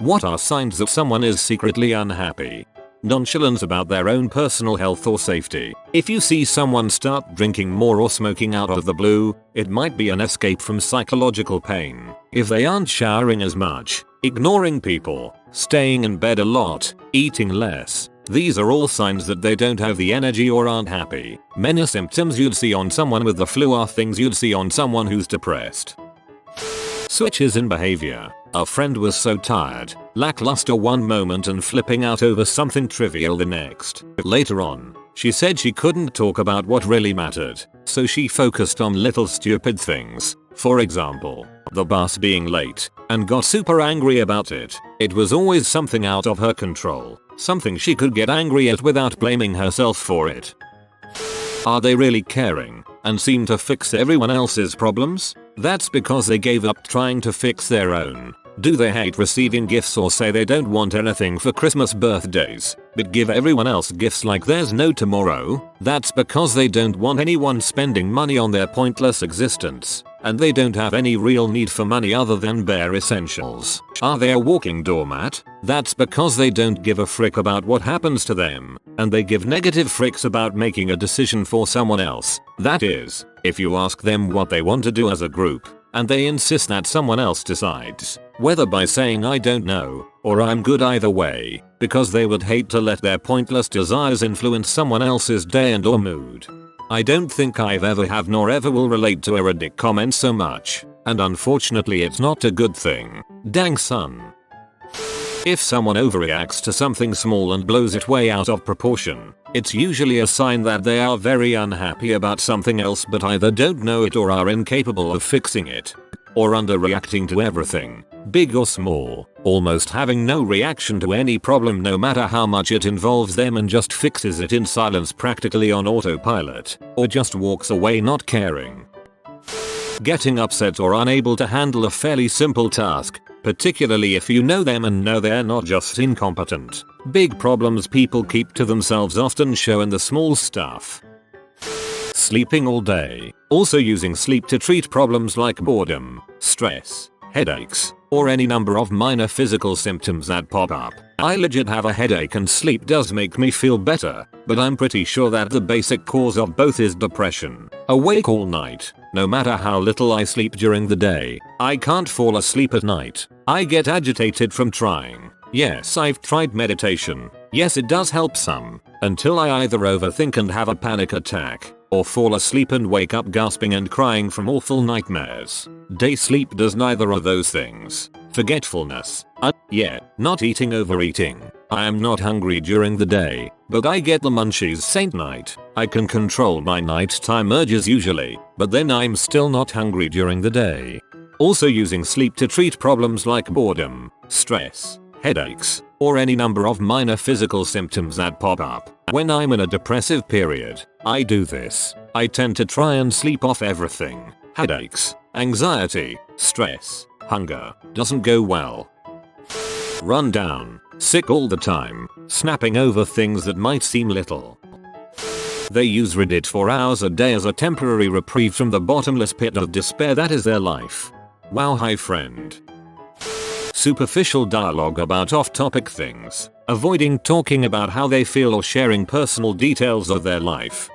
What are signs that someone is secretly unhappy? Nonchalance about their own personal health or safety. If you see someone start drinking more or smoking out of the blue, it might be an escape from psychological pain. If they aren't showering as much, ignoring people, staying in bed a lot, eating less, these are all signs that they don't have the energy or aren't happy. Many symptoms you'd see on someone with the flu are things you'd see on someone who's depressed. Switches in behavior. Our friend was so tired, lackluster one moment and flipping out over something trivial the next. Later on, she said she couldn't talk about what really mattered, so she focused on little stupid things. For example, the bus being late, and got super angry about it. It was always something out of her control, something she could get angry at without blaming herself for it. Are they really caring and seem to fix everyone else's problems? That's because they gave up trying to fix their own. Do they hate receiving gifts or say they don't want anything for Christmas, birthdays, but give everyone else gifts like there's no tomorrow? That's because they don't want anyone spending money on their pointless existence, and they don't have any real need for money other than bare essentials. Are they a walking doormat? That's because they don't give a frick about what happens to them, and they give negative fricks about making a decision for someone else. That is, if you ask them what they want to do as a group, and they insist that someone else decides, whether by saying I don't know, or I'm good either way, because they would hate to let their pointless desires influence someone else's day and or mood. I don't think I've ever have nor ever will relate to a Reddit comment so much, and unfortunately it's not a good thing. Dang son. If someone overreacts to something small and blows it way out of proportion, it's usually a sign that they are very unhappy about something else but either don't know it or are incapable of fixing it. Or underreacting to everything, big or small, almost having no reaction to any problem no matter how much it involves them and just fixes it in silence practically on autopilot, or just walks away not caring. Getting upset or unable to handle a fairly simple task, particularly if you know them and know they're not just incompetent. Big problems people keep to themselves often show in the small stuff. Sleeping all day. Also using sleep to treat problems like boredom, stress, headaches, or any number of minor physical symptoms that pop up. I legit have a headache and sleep does make me feel better, but I'm pretty sure that the basic cause of both is depression. Awake all night. No matter how little I sleep during the day, I can't fall asleep at night. I get agitated from trying. Yes, I've tried meditation. Yes, it does help some, until I either overthink and have a panic attack, or fall asleep and wake up gasping and crying from awful nightmares. Day sleep does neither of those things. Forgetfulness. Not eating, overeating. I am not hungry during the day, but I get the munchies saint night. I can control my nighttime urges usually, but then I'm still not hungry during the day. Also using sleep to treat problems like boredom, stress, headaches, or any number of minor physical symptoms that pop up. When I'm in a depressive period, I do this. I tend to try and sleep off everything. Headaches, anxiety, stress, hunger. Doesn't go well. Run down. Sick all the time. Snapping over things that might seem little. They use Reddit for hours a day as a temporary reprieve from the bottomless pit of despair that is their life. Wow, hi friend. Superficial dialogue about off-topic things. Avoiding talking about how they feel or sharing personal details of their life.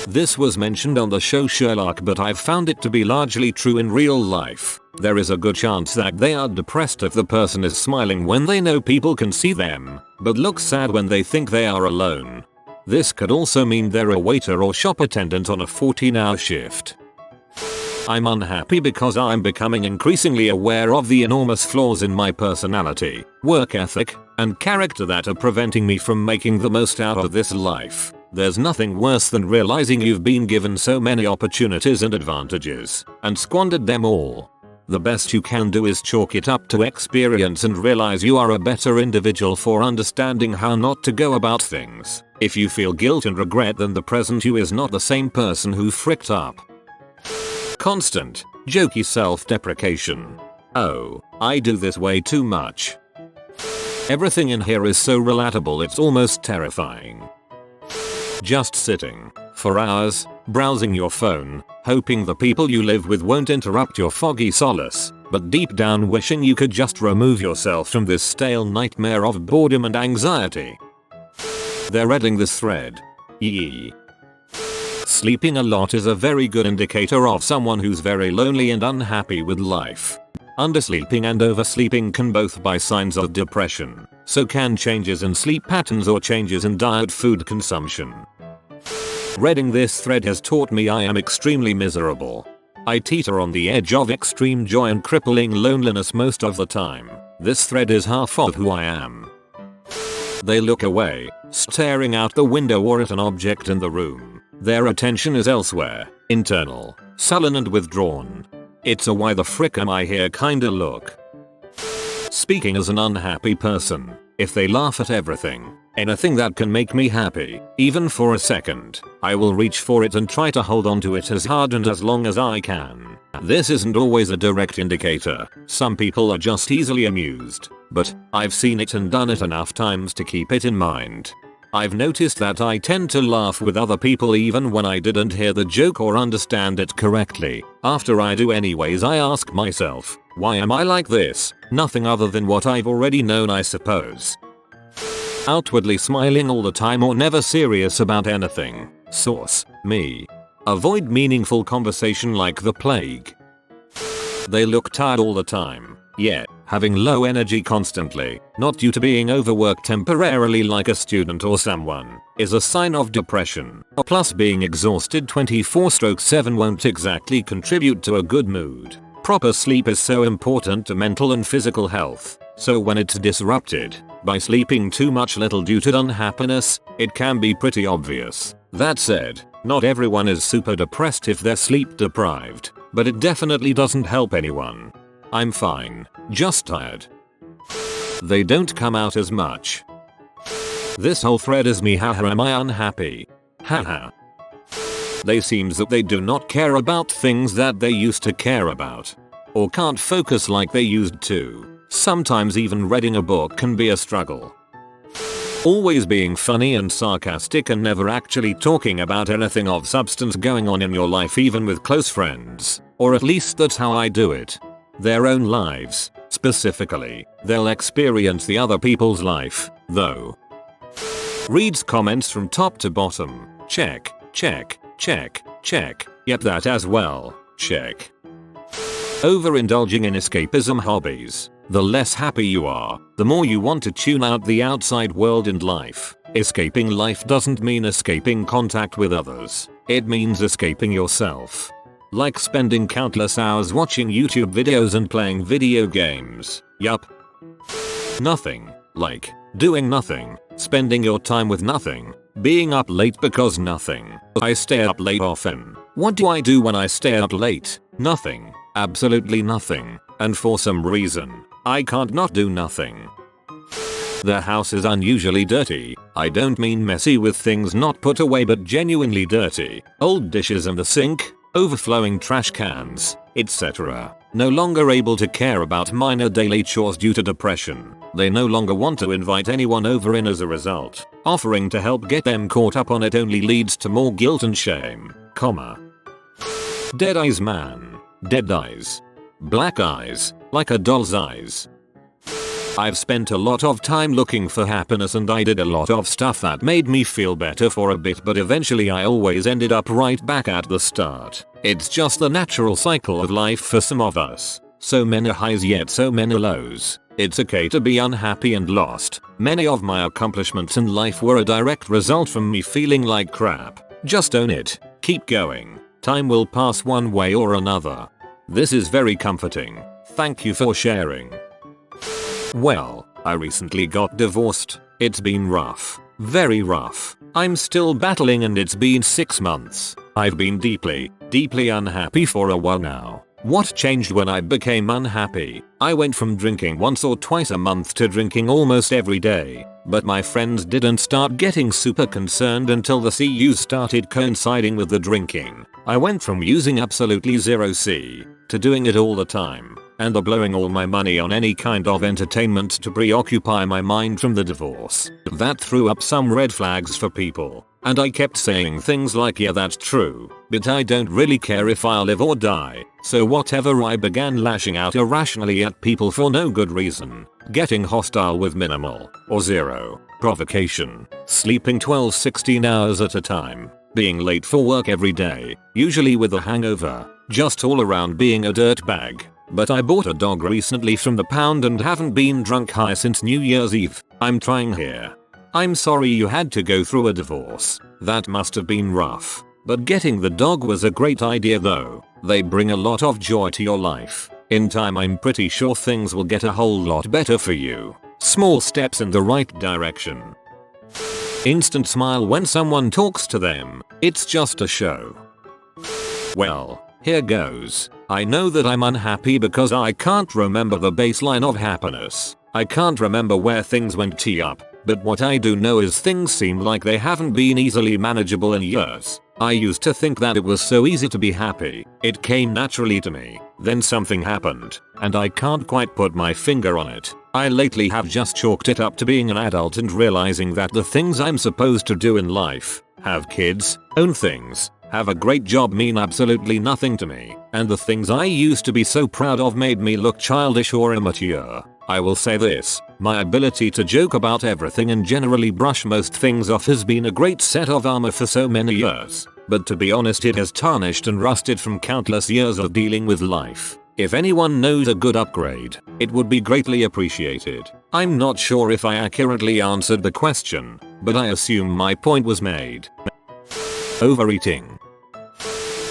This was mentioned on the show Sherlock, but I've found it to be largely true in real life. There is a good chance that they are depressed if the person is smiling when they know people can see them, but looks sad when they think they are alone. This could also mean they're a waiter or shop attendant on a 14-hour shift. I'm unhappy because I'm becoming increasingly aware of the enormous flaws in my personality, work ethic, and character that are preventing me from making the most out of this life. There's nothing worse than realizing you've been given so many opportunities and advantages, and squandered them all. The best you can do is chalk it up to experience and realize you are a better individual for understanding how not to go about things. If you feel guilt and regret, then the present you is not the same person who fricked up. Constant, jokey self-deprecation. Oh, I do this way too much. Everything in here is so relatable it's almost terrifying. Just sitting, for hours, browsing your phone, hoping the people you live with won't interrupt your foggy solace, but deep down wishing you could just remove yourself from this stale nightmare of boredom and anxiety. They're reading this thread. Yee. Sleeping a lot is a very good indicator of someone who's very lonely and unhappy with life. Undersleeping and oversleeping can both be signs of depression. So can changes in sleep patterns or changes in diet food consumption. Reading this thread has taught me I am extremely miserable. I teeter on the edge of extreme joy and crippling loneliness most of the time. This thread is half of who I am. They look away, staring out the window or at an object in the room. Their attention is elsewhere, internal, sullen and withdrawn. It's a why the frick am I here kinda look. Speaking as an unhappy person, if they laugh at everything, anything that can make me happy, even for a second, I will reach for it and try to hold on to it as hard and as long as I can. This isn't always a direct indicator. Some people are just easily amused, but I've seen it and done it enough times to keep it in mind. I've noticed that I tend to laugh with other people even when I didn't hear the joke or understand it correctly. After I do anyways, I ask myself, why am I like this? Nothing other than what I've already known, I suppose. Outwardly smiling all the time or never serious about anything. Source: me. Avoid meaningful conversation like the plague. They look tired all the time. Yeah, having low energy constantly, not due to being overworked temporarily like a student or someone, is a sign of depression. Plus being exhausted 24/7 won't exactly contribute to a good mood. Proper sleep is so important to mental and physical health, so when it's disrupted by sleeping too much little due to unhappiness, it can be pretty obvious. That said, not everyone is super depressed if they're sleep deprived, but it definitely doesn't help anyone. I'm fine, just tired. They don't come out as much. This whole thread is me, haha, am I unhappy? Haha. They seems that they do not care about things that they used to care about. Or can't focus like they used to. Sometimes even reading a book can be a struggle. Always being funny and sarcastic and never actually talking about anything of substance going on in your life even with close friends. Or at least that's how I do it. Their own lives, specifically, they'll experience the other people's life, though. Reads comments from top to bottom. Check, check, check, check. Yep, that as well. Check. Overindulging in escapism hobbies. The less happy you are, the more you want to tune out the outside world and life. Escaping life doesn't mean escaping contact with others. It means escaping yourself. Like spending countless hours watching YouTube videos and playing video games. Yup. Nothing. Like doing nothing. Spending your time with nothing. Being up late because nothing. I stay up late often. What do I do when I stay up late? Nothing. Absolutely nothing. And for some reason, I can't not do nothing. Their house is unusually dirty. I don't mean messy with things not put away, but genuinely dirty. Old dishes in the sink, overflowing trash cans, etc. No longer able to care about minor daily chores due to depression. They no longer want to invite anyone over in as a result. Offering to help get them caught up on it only leads to more guilt and shame. Dead eyes man. Dead eyes. Black eyes, like a doll's eyes. I've spent a lot of time looking for happiness and I did a lot of stuff that made me feel better for a bit, but eventually I always ended up right back at the start. It's just the natural cycle of life for some of us. So many highs yet so many lows. It's okay to be unhappy and lost. Many of my accomplishments in life were a direct result from me feeling like crap. Just own it. Keep going. Time will pass one way or another. This is very comforting. Thank you for sharing. Well, I recently got divorced. It's been rough. Very rough. I'm still battling and it's been 6 months. I've been deeply unhappy for a while now. What changed when I became unhappy? I went from drinking once or twice a month to drinking almost every day. But my friends didn't start getting super concerned until the CUs started coinciding with the drinking. I went from using absolutely zero C to doing it all the time, and blowing all my money on any kind of entertainment to preoccupy my mind from the divorce. That threw up some red flags for people. and I kept saying things like, yeah, that's true, but I don't really care if I live or die, so whatever. I began lashing out irrationally at people for no good reason, getting hostile with minimal or zero provocation, sleeping 12-16 hours at a time, being late for work every day, usually with a hangover, just all around being a dirtbag. But I bought a dog recently from the pound and haven't been drunk high since New Year's Eve. I'm trying here. I'm sorry you had to go through a divorce. That must have been rough. But getting the dog was a great idea though. They bring a lot of joy to your life. In time I'm pretty sure things will get a whole lot better for you. Small steps in the right direction. Instant smile when someone talks to them. It's just a show. Well, here goes. I know that I'm unhappy because I can't remember the baseline of happiness. I can't remember where things went tee up, but what I do know is things seem like they haven't been easily manageable in years. I used to think that it was so easy to be happy. It came naturally to me. Then something happened, and I can't quite put my finger on it. I lately have just chalked it up to being an adult and realizing that the things I'm supposed to do in life, have kids, own things, have a great job, mean absolutely nothing to me, and the things I used to be so proud of made me look childish or immature. I will say this, my ability to joke about everything and generally brush most things off has been a great set of armor for so many years, but to be honest it has tarnished and rusted from countless years of dealing with life. If anyone knows a good upgrade, it would be greatly appreciated. I'm not sure if I accurately answered the question, but I assume my point was made. Overeating.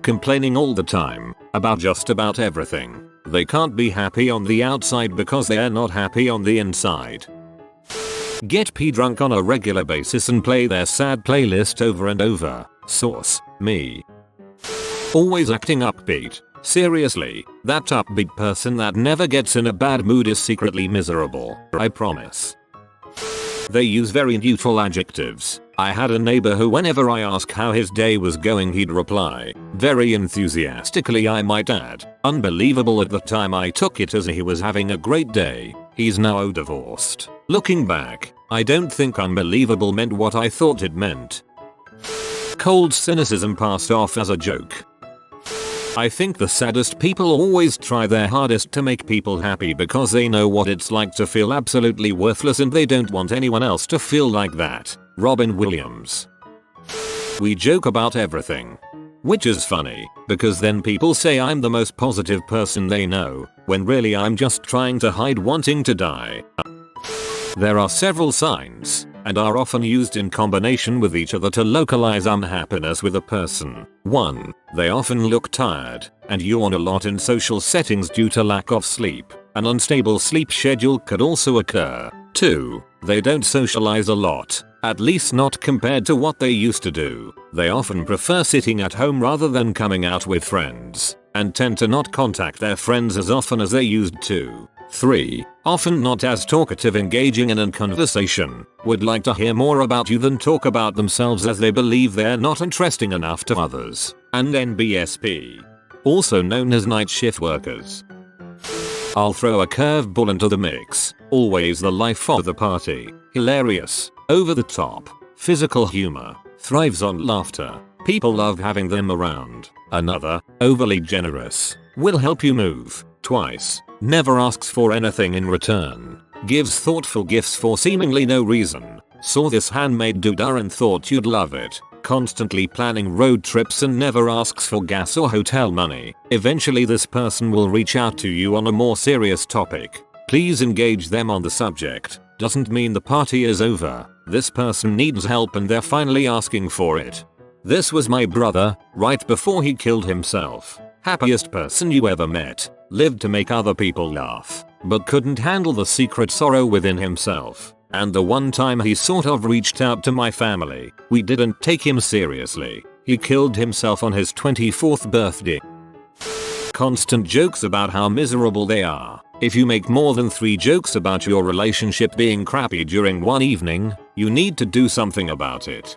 Complaining all the time, about just about everything. They can't be happy on the outside because they're not happy on the inside. Get pee drunk on a regular basis and play their sad playlist over and over. Source, me. Always acting upbeat. Seriously, that upbeat person that never gets in a bad mood is secretly miserable, I promise. They use very neutral adjectives. I had a neighbor who whenever I ask how his day was going he'd reply, very enthusiastically I might add, unbelievable. At the time I took it as he was having a great day. He's now divorced. Looking back, I don't think unbelievable meant what I thought it meant. Cold cynicism passed off as a joke. I think the saddest people always try their hardest to make people happy because they know what it's like to feel absolutely worthless and they don't want anyone else to feel like that. Robin Williams. We joke about everything. Which is funny, because then people say I'm the most positive person they know, when really I'm just trying to hide wanting to die. There are several signs, and are often used in combination with each other to localize unhappiness with a person. 1. They often look tired, and yawn a lot in social settings due to lack of sleep. An unstable sleep schedule could also occur. 2. They don't socialize a lot, at least not compared to what they used to do. They often prefer sitting at home rather than coming out with friends, and tend to not contact their friends as often as they used to. 3. Often not as talkative, engaging in a conversation, would like to hear more about you than talk about themselves as they believe they're not interesting enough to others. And NBSP. Also known as night shift workers. I'll throw a curveball into the mix. Always the life of the party. Hilarious. Over the top. Physical humor. Thrives on laughter. People love having them around. Another. Overly generous. Will help you move. Twice. Never asks for anything in return. Gives thoughtful gifts for seemingly no reason. Saw this handmade doodah and thought you'd love it. Constantly planning road trips and never asks for gas or hotel money. Eventually this person will reach out to you on a more serious topic. Please engage them on the subject. Doesn't mean the party is over. This person needs help and they're finally asking for it. This was my brother, right before he killed himself. Happiest person you ever met. Lived to make other people laugh, but couldn't handle the secret sorrow within himself. And the one time he sort of reached out to my family, we didn't take him seriously. He killed himself on his 24th birthday. Constant jokes about how miserable they are. If you make more than 3 jokes about your relationship being crappy during one evening, you need to do something about it.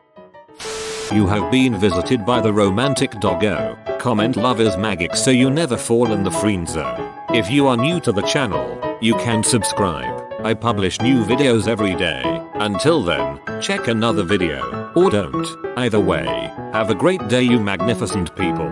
You have been visited by the romantic doggo. Comment love is magic so you never fall in the friend zone. If you are new to the channel, you can subscribe. I publish new videos every day. Until then, check another video, or don't. Either way, have a great day you magnificent people.